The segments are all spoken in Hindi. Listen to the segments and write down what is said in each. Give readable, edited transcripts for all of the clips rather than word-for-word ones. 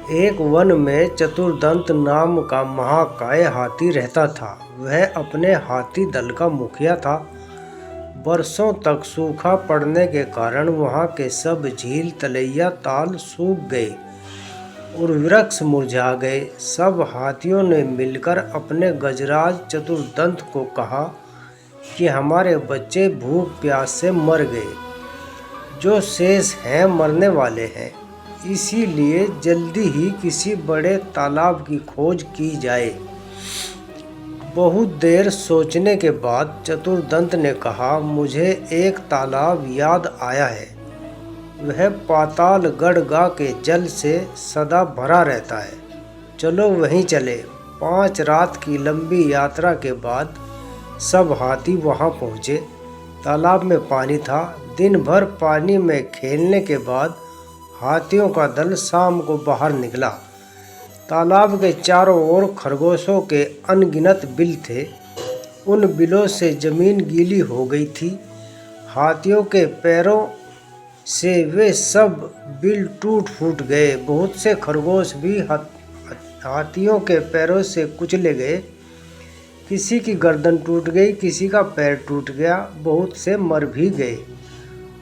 एक वन में चतुर्दंत नाम का महाकाय हाथी रहता था। वह अपने हाथी दल का मुखिया था। वर्षों तक सूखा पड़ने के कारण वहाँ के सब झील, तलैया, ताल सूख गए और वृक्ष मुरझा गए। सब हाथियों ने मिलकर अपने गजराज चतुर्दंत को कहा कि हमारे बच्चे भूख प्यास से मर गए, जो शेष हैं मरने वाले हैं, इसीलिए जल्दी ही किसी बड़े तालाब की खोज की जाए। बहुत देर सोचने के बाद चतुर्दंत ने कहा, मुझे एक तालाब याद आया है। वह पाताल गढ़गा के जल से सदा भरा रहता है। चलो वहीं चले। 5 रात की लंबी यात्रा के बाद सब हाथी वहां पहुंचे। तालाब में पानी था। दिन भर पानी में खेलने के बाद हाथियों का दल शाम को बाहर निकला। तालाब के चारों ओर खरगोशों के अनगिनत बिल थे। उन बिलों से जमीन गीली हो गई थी। हाथियों के पैरों से वे सब बिल टूट फूट गए। बहुत से खरगोश भी हाथियों के पैरों से कुचले गए। किसी की गर्दन टूट गई, किसी का पैर टूट गया, बहुत से मर भी गए।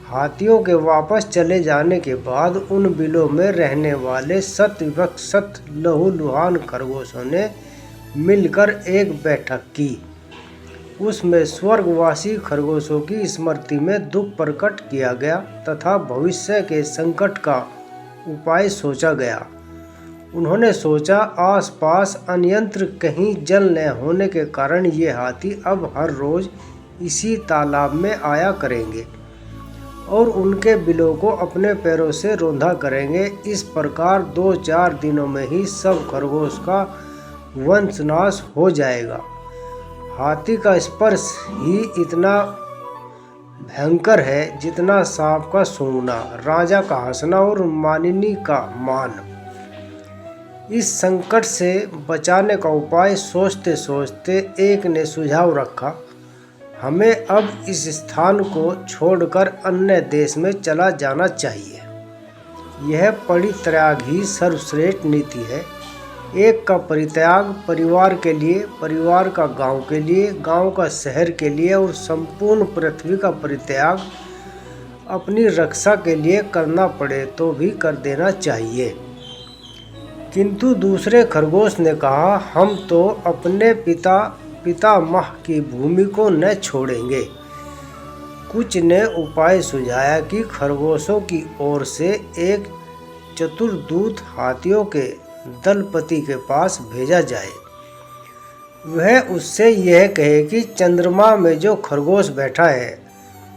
हाथियों के वापस चले जाने के बाद उन बिलों में रहने वाले शत विभक्त शत लहूलुहान खरगोशों ने मिलकर एक बैठक की। उसमें स्वर्गवासी खरगोशों की स्मृति में दुख प्रकट किया गया तथा भविष्य के संकट का उपाय सोचा गया। उन्होंने सोचा, आसपास अन्यत्र कहीं जल न होने के कारण ये हाथी अब हर रोज इसी तालाब में आया करेंगे और उनके बिलों को अपने पैरों से रौंदा करेंगे। इस प्रकार 2-4 दिनों में ही सब खरगोश का वंशनाश हो जाएगा। हाथी का स्पर्श ही इतना भयंकर है जितना सांप का सूंघना, राजा का हंसना और मानिनी का मान। इस संकट से बचाने का उपाय सोचते सोचते एक ने सुझाव रखा, हमें अब इस स्थान को छोड़कर अन्य देश में चला जाना चाहिए। यह परित्याग ही सर्वश्रेष्ठ नीति है। एक का परित्याग परिवार के लिए, परिवार का गांव के लिए, गांव का शहर के लिए और संपूर्ण पृथ्वी का परित्याग अपनी रक्षा के लिए करना पड़े तो भी कर देना चाहिए। किंतु दूसरे खरगोश ने कहा, हम तो अपने पितामह की भूमि को न छोड़ेंगे। कुछ ने उपाय सुझाया कि खरगोशों की ओर से एक चतुर्दूत हाथियों के दलपति के पास भेजा जाए। वह उससे यह कहे कि चंद्रमा में जो खरगोश बैठा है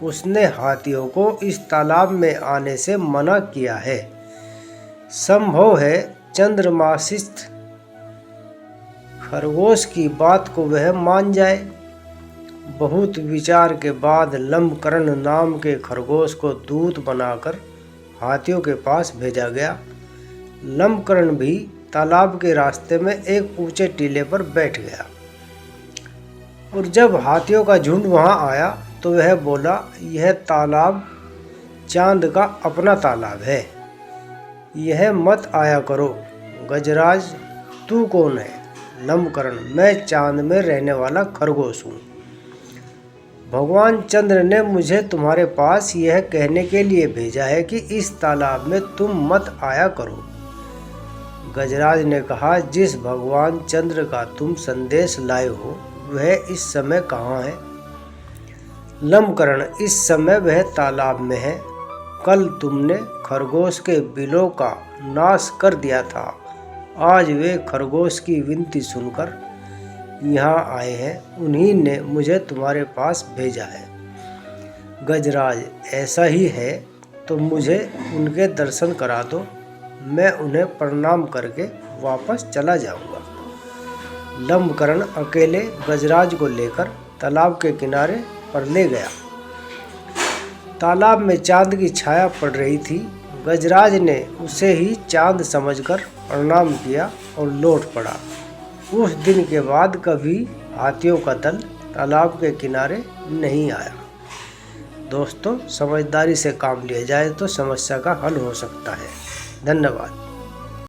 उसने हाथियों को इस तालाब में आने से मना किया है। संभव है चंद्रमासित खरगोश की बात को वह मान जाए। बहुत विचार के बाद लंबकर्ण नाम के खरगोश को दूत बनाकर हाथियों के पास भेजा गया। लंबकर्ण भी तालाब के रास्ते में एक ऊंचे टीले पर बैठ गया और जब हाथियों का झुंड वहां आया तो वह बोला, यह तालाब चांद का अपना तालाब है, यह मत आया करो। गजराज, तू कौन है? लंबकर्ण, मैं चांद में रहने वाला खरगोश हूँ। भगवान चंद्र ने मुझे तुम्हारे पास यह कहने के लिए भेजा है कि इस तालाब में तुम मत आया करो। गजराज ने कहा, जिस भगवान चंद्र का तुम संदेश लाए हो वह इस समय कहाँ है? लंबकर्ण, इस समय वह तालाब में है। कल तुमने खरगोश के बिलों का नाश कर दिया था। आज वे खरगोश की विनती सुनकर यहाँ आए हैं। उन्हीं ने मुझे तुम्हारे पास भेजा है। गजराज, ऐसा ही है तो मुझे उनके दर्शन करा दो, मैं उन्हें प्रणाम करके वापस चला जाऊंगा। लंबकर्ण अकेले गजराज को लेकर तालाब के किनारे पर ले गया। तालाब में चांद की छाया पड़ रही थी। गजराज ने उसे ही चांद समझकर प्रणाम किया और लौट पड़ा। उस दिन के बाद कभी हाथियों का दल तालाब के किनारे नहीं आया। दोस्तों, समझदारी से काम लिया जाए तो समस्या का हल हो सकता है। धन्यवाद।